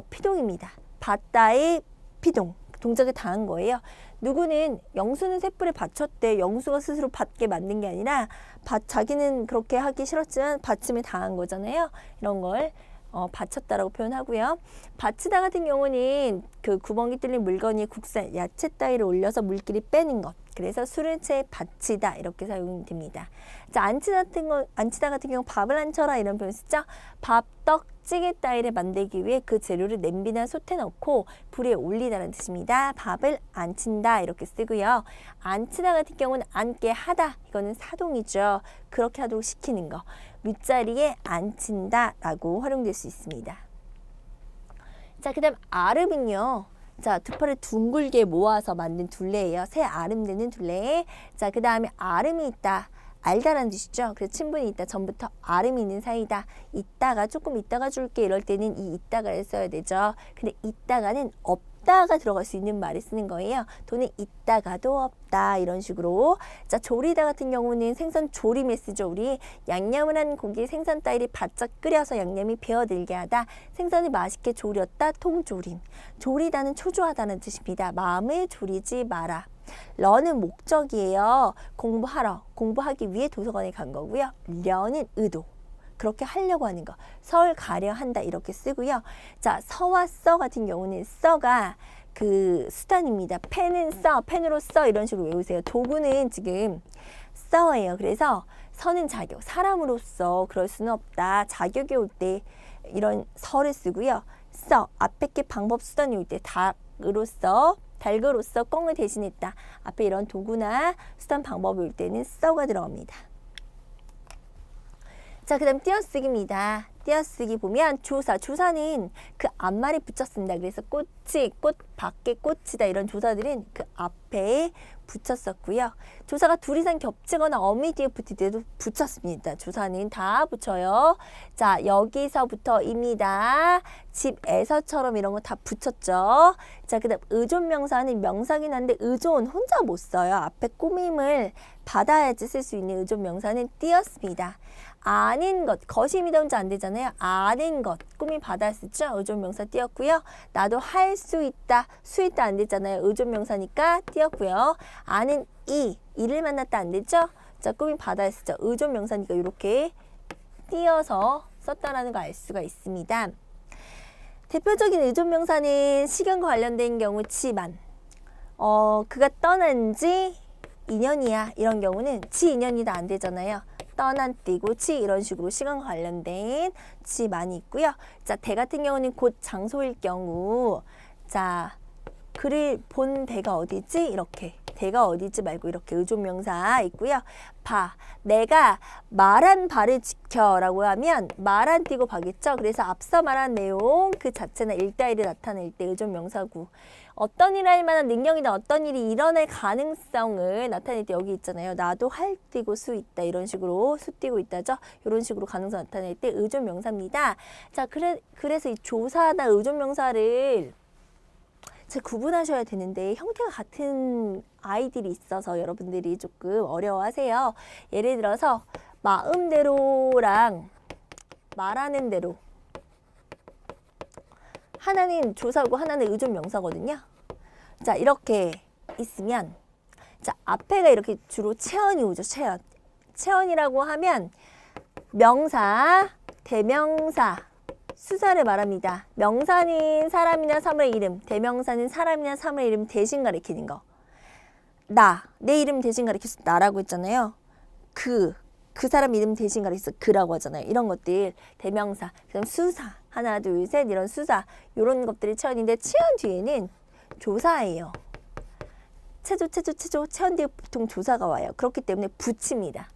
[SPEAKER 1] 피동입니다. 받다의 피동. 동작을 당한 거예요. 누구는 영수는 쇳불에 받쳤대. 영수가 스스로 받게 만든 게 아니라 자기는 그렇게 하기 싫었지만 받침을 당한 거잖아요. 이런 걸 받쳤다라고 표현하고요. 받치다 같은 경우는 그 구멍이 뚫린 물건이 국산, 야채 따위를 올려서 물기를 빼는 것. 그래서 술을 채 받치다 이렇게 사용됩니다. 자, 안치다 같은 경우 밥을 안쳐라 이런 표현 쓰죠. 밥, 떡, 찌개 따위를 만들기 위해 그 재료를 냄비나 솥에 넣고 불에 올리다라는 뜻입니다. 밥을 안친다 이렇게 쓰고요. 안치다 같은 경우는 앉게 하다. 이거는 사동이죠. 그렇게 하도록 시키는 거. 윗자리에 앉힌다 라고 활용될 수 있습니다. 자, 그 다음 아름은요. 자, 두 팔을 둥글게 모아서 만든 둘레예요. 세 아름 되는 둘레. 자, 그 다음에 아름이 있다. 알다라는 뜻이죠. 그래서 친분이 있다. 전부터 아름이 있는 사이다. 있다가 조금 있다가 줄게 이럴 때는 이 있다가를 써야 되죠. 근데 있다가는 없다가 들어갈 수 있는 말을 쓰는 거예요. 돈은 있다가도 없다 이런 식으로. 자, 조리다 같은 경우는 생선 조림에 쓰죠. 우리 양념을 한 고기 생선 따위를 바짝 끓여서 양념이 배어들게 하다. 생선을 맛있게 조렸다. 통조림. 조리다는 초조하다는 뜻입니다. 마음을 조리지 마라. 러는 목적이에요. 공부하기 위해 도서관에 간 거고요. 려는 의도. 그렇게 하려고 하는 거. 서울 가려 한다 이렇게 쓰고요. 자, 서와 써 같은 경우는 써가 그 수단입니다. 펜은 써, 펜으로 써 이런 식으로 외우세요. 도구는 지금 써예요. 그래서 서는 자격, 사람으로서 그럴 수는 없다. 자격이 올 때 이런 서를 쓰고요. 써, 앞에 게 방법 수단이 올 때 닭으로서 달그로서 꽁을 대신했다. 앞에 이런 도구나 수단 방법이 올 때는 써가 들어갑니다. 자, 그 다음 띄어쓰기입니다. 띄어쓰기 보면 조사는 그 앞말에 붙였습니다. 그래서 꽃이, 꽃 밖에 꽃이다 이런 조사들은 그 앞에 붙였었고요. 조사가 둘 이상 겹치거나 어미 뒤에 붙을 때도 붙였습니다. 조사는 다 붙여요. 자, 여기서부터입니다. 집에서처럼 이런 거 다 붙였죠. 자, 그 다음 의존명사는 명사긴 한데 의존 혼자 못 써요. 앞에 꾸밈을 받아야지 쓸 수 있는 의존명사는 띄었습니다. 아는 것, 것입니다. 혼자 안 되잖아요. 아는 것, 꾸밈 받아 쓰죠. 의존명사 띄었고요. 나도 할 수 있다, 수 있다 안 되잖아요. 의존명사니까 띄었고요. 아는 이를 만났다 안 되죠. 자, 꾸밈 받아 쓰죠. 의존명사니까 이렇게 띄어서 썼다라는 거 알 수가 있습니다. 대표적인 의존명사는 시간과 관련된 경우 치만. 그가 떠난 지 2년이야. 이런 경우는 지 2년이다 안 되잖아요. 떠난 띠고 치 이런 식으로 시간과 관련된 치 많이 있고요. 자, 대 같은 경우는 곧 장소일 경우 자, 그를 본 대가 어디지? 이렇게 대가 어디지 말고 이렇게 의존명사 있고요. 바, 내가 말한 바를 지켜라고 하면 말한 띄고 바겠죠. 그래서 앞서 말한 내용 그 자체나 일다일을 나타낼 때 의존명사구. 어떤 일을 할 만한 능력이나 어떤 일이 일어날 가능성을 나타낼 때 여기 있잖아요. 나도 할 띄고 수 있다 이런 식으로 수 띄고 있다죠. 이런 식으로 가능성 나타낼 때 의존명사입니다. 자, 그래서 이 조사나 의존명사를 구분하셔야 되는데 형태가 같은 아이들이 있어서 여러분들이 조금 어려워하세요. 예를 들어서 마음대로랑 말하는 대로 하나는 조사고 하나는 의존명사거든요. 자, 이렇게 있으면 자, 앞에가 이렇게 주로 체언이 오죠. 체언이라고 하면 명사, 대명사, 수사를 말합니다. 명사는 사람이나 사물의 이름, 대명사는 사람이나 사물의 이름 대신 가리키는 거. 나, 내 이름 대신 가리켜서 나라고 했잖아요. 그, 그 사람 이름 대신 가리켜서 그라고 하잖아요. 이런 것들 대명사, 그다음 수사, 하나, 둘, 셋 이런 수사 이런 것들이 체언인데 체언 뒤에는 조사예요. 체조, 체언 뒤에 보통 조사가 와요. 그렇기 때문에 붙입니다.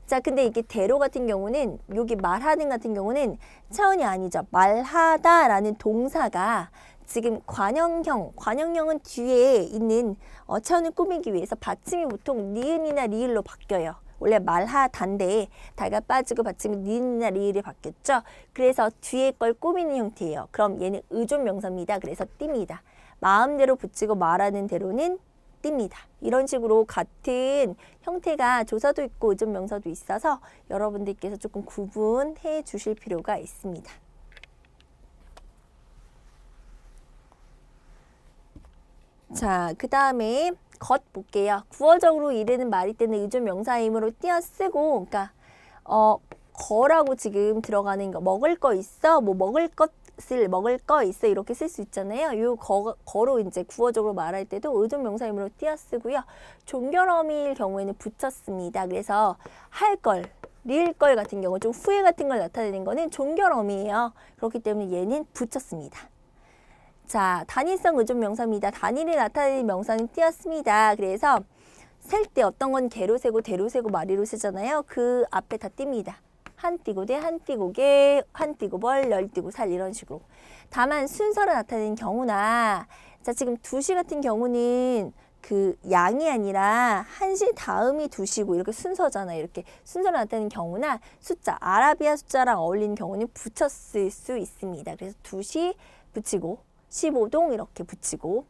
[SPEAKER 1] 자, 근데 이게 대로 같은 경우는 여기 말하는 같은 경우는 체언이 아니죠. 말하다라는 동사가 지금 관형형은 뒤에 있는 체언을 꾸미기 위해서 받침이 보통 니은이나 리을로 바뀌어요. 원래 말하다인데 다가 빠지고 받침이 니은이나 리을이 바뀌었죠. 그래서 뒤에 걸 꾸미는 형태예요. 그럼 얘는 의존명사입니다. 그래서 띱니다. 마음대로 붙이고 말하는 대로는 띱니다. 이런 식으로 같은 형태가 조사도 있고 의존명사도 있어서 여러분들께서 조금 구분해 주실 필요가 있습니다. 자, 그 다음에 것 볼게요. 구어적으로 이르는 말이 때는 의존명사이므로 띄어쓰고, 그러니까 거라고 지금 들어가는 거, 먹을 거 있어, 뭐 먹을 거 있어 이렇게 쓸 수 있잖아요. 요 거로 이제 구어적으로 말할 때도 의존명사이므로 띄어쓰고요. 종결어미일 경우에는 붙였습니다. 그래서 할 걸, 리을 걸 같은 경우 좀 후회 같은 걸 나타내는 거는 종결어미예요. 그렇기 때문에 얘는 붙였습니다. 자, 단일성 의존명사입니다. 단일을 나타내는 명사는 띄었습니다. 그래서 셀 때 어떤 건 개로 세고 대로 세고 마리로 쓰잖아요. 그 앞에 다 띱니다. 한 띄고 대, 한 띄고 개, 한 띄고 벌, 열 띄고 살 이런 식으로. 다만 순서를 나타내는 경우나 자, 지금 2시 같은 경우는 그 양이 아니라 1시 다음이 2시고 이렇게 순서잖아요. 이렇게 순서를 나타내는 경우나 숫자, 아라비아 숫자랑 어울리는 경우는 붙였을 수 있습니다. 그래서 2시 붙이고 15동 이렇게 붙이고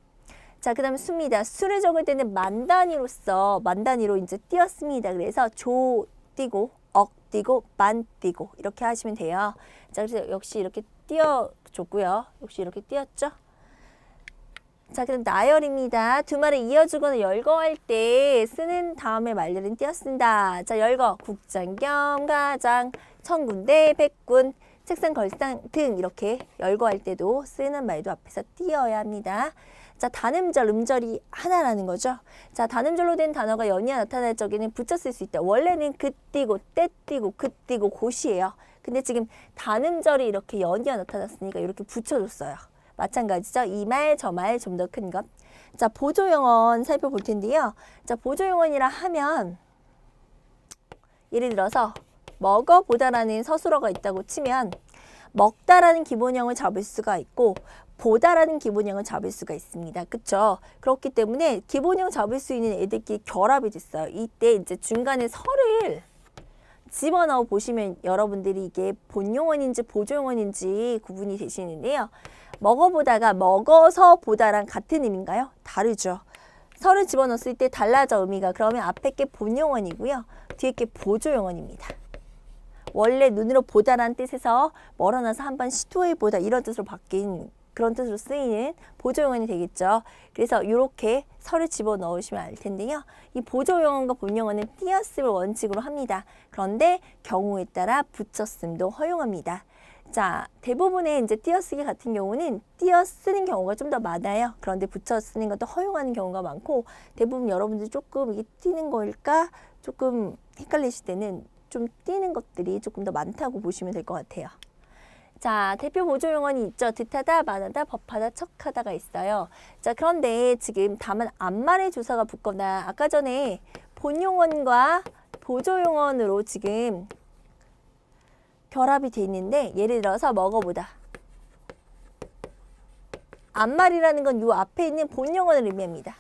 [SPEAKER 1] 자, 그 다음에 수입니다. 수를 적을 때는 만 단위로 이제 띄었습니다. 그래서 조 띄고 억 띄고 만 띄고 이렇게 하시면 돼요. 자, 그래서 역시 이렇게 띄어줬고요. 역시 이렇게 띄었죠. 자, 그럼 나열입니다. 두 말을 이어주거나 열거할 때 쓰는 다음에 말들은 띄어쓴다. 자, 열거 국장 겸 가장 천군대 백군 책상 걸상 등 이렇게 열거할 때도 쓰는 말도 앞에서 띄어야 합니다. 자, 단음절, 음절이 하나라는 거죠. 자, 단음절로 된 단어가 연이어 나타날 적에는 붙였을 수 있다. 원래는 그 띄고 때 띄고 그 띄고 곧이에요. 근데 지금 단음절이 이렇게 연이어 나타났으니까 이렇게 붙여줬어요. 마찬가지죠. 이 말, 저 말 좀 더 큰 것. 자, 보조용언 살펴볼 텐데요. 자, 보조용언이라 하면 예를 들어서 먹어보다라는 서술어가 있다고 치면 먹다라는 기본형을 잡을 수가 있고 보다라는 기본형을 잡을 수가 있습니다. 그쵸? 그렇기 때문에 기본형 잡을 수 있는 애들끼리 결합이 됐어요. 이때 이제 중간에 설을 집어넣어 보시면 여러분들이 이게 본용언인지 보조용언인지 구분이 되시는데요. 먹어보다가 먹어서 보다랑 같은 의미인가요? 다르죠. 설을 집어넣었을 때 달라져 의미가. 그러면 앞에 게 본용언이고요. 뒤에 게 보조용언입니다. 원래 눈으로 보다라는 뜻에서 멀어나서 한번 시도해보다 이런 뜻으로 바뀐 그런 뜻으로 쓰이는 보조용언이 되겠죠. 그래서 이렇게 설을 집어넣으시면 알 텐데요. 이 보조용언과 본용언은 띄었음을 원칙으로 합니다. 그런데 경우에 따라 붙였음도 허용합니다. 자, 대부분의 이제 띄어쓰기 같은 경우는 띄어쓰는 경우가 좀 더 많아요. 그런데 붙여쓰는 것도 허용하는 경우가 많고 대부분 여러분들이 조금 이게 띄는 거일까 조금 헷갈리실 때는 좀 띄는 것들이 조금 더 많다고 보시면 될 것 같아요. 자, 대표 보조용언이 있죠. 뜻하다, 말하다, 법하다, 척하다가 있어요. 자, 그런데 지금 다만 앞말의 조사가 붙거나 아까 전에 본용언과 보조용언으로 지금 결합이 돼 있는데 예를 들어서 먹어보다. 앞말이라는 건 이 앞에 있는 본용언을 의미합니다.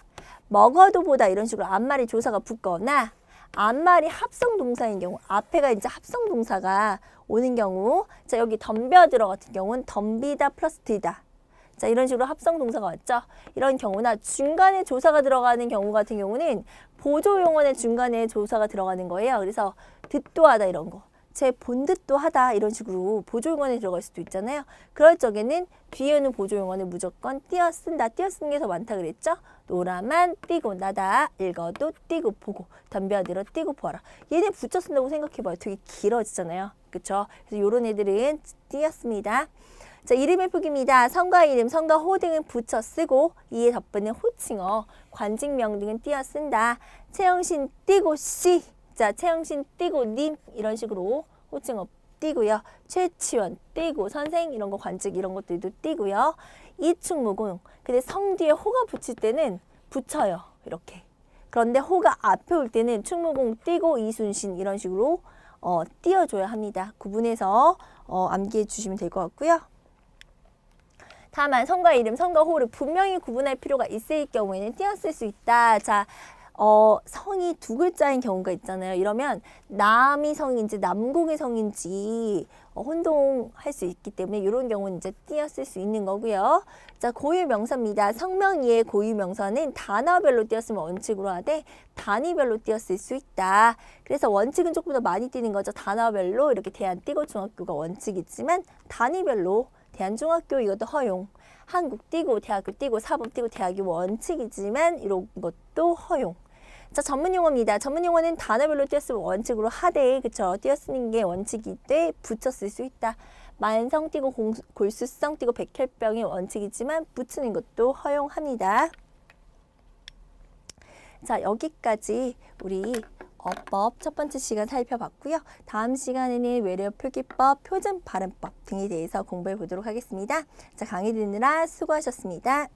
[SPEAKER 1] 먹어도 보다 이런 식으로 앞말의 조사가 붙거나 앞말이 합성동사인 경우, 앞에가 이제 합성동사가 오는 경우, 자, 여기 덤벼들어 같은 경우는 덤비다 플러스 들다. 자, 이런 식으로 합성동사가 왔죠. 이런 경우나 중간에 조사가 들어가는 경우 같은 경우는 보조용언의 중간에 조사가 들어가는 거예요. 그래서 듣도 하다 이런 거. 제 본듯도 하다 이런 식으로 보조용언에 들어갈 수도 있잖아요. 그럴 적에는 뒤에 오는 보조용언을 무조건 띄어쓴다. 띄어쓰는 게 더 많다 그랬죠. 노라만 띄고 나다. 읽어도 띄고 보고 덤벼들어 띄고 보아라. 얘네 붙여 쓴다고 생각해봐요. 되게 길어지잖아요. 그쵸? 그래서 이런 애들은 띄었습니다. 자, 이름의 표기입니다. 성과 이름, 성과 호 등은 붙여 쓰고 이에 덧붙는 호칭어, 관직명 등은 띄어 쓴다. 채영신 띄고 씨 자, 최영신 띄고 님 이런 식으로 호칭어 띄고요. 최치원 띄고 선생 이런 거 관직 이런 것들도 띄고요. 이충무공 근데 성 뒤에 호가 붙일 때는 붙여요. 이렇게. 그런데 호가 앞에 올 때는 충무공 띄고 이순신 이런 식으로 띄워줘야 합니다. 구분해서 암기해 주시면 될 것 같고요. 다만 성과 이름, 성과 호를 분명히 구분할 필요가 있을 경우에는 띄었을 수 있다. 자, 성이 두 글자인 경우가 있잖아요. 이러면 남이 성인지 남궁의 성인지 혼동할 수 있기 때문에 이런 경우는 이제 띄었을 수 있는 거고요. 자, 고유 명사입니다. 성명 이에 고유 명사는 단어별로 띄었으면 원칙으로 하되 단위별로 띄었을 수 있다. 그래서 원칙은 조금 더 많이 띄는 거죠. 단어별로 이렇게 대한 띄고 중학교가 원칙이지만 단위별로 대한중학교 이것도 허용. 한국 띄고 대학교 띄고 사법 띄고 대학이 원칙이지만 이런 것도 허용. 자, 전문용어입니다. 전문용어는 단어별로 띄었으면 원칙으로 하되 그쵸? 띄었쓰는 게 원칙이 돼 붙였을 수 있다. 만성 띄고 골수성 띄고 백혈병이 원칙이지만 붙이는 것도 허용합니다. 자, 여기까지 우리 어법 첫 번째 시간 살펴봤고요. 다음 시간에는 외래어 표기법, 표준 발음법 등에 대해서 공부해 보도록 하겠습니다. 자, 강의 듣느라 수고하셨습니다.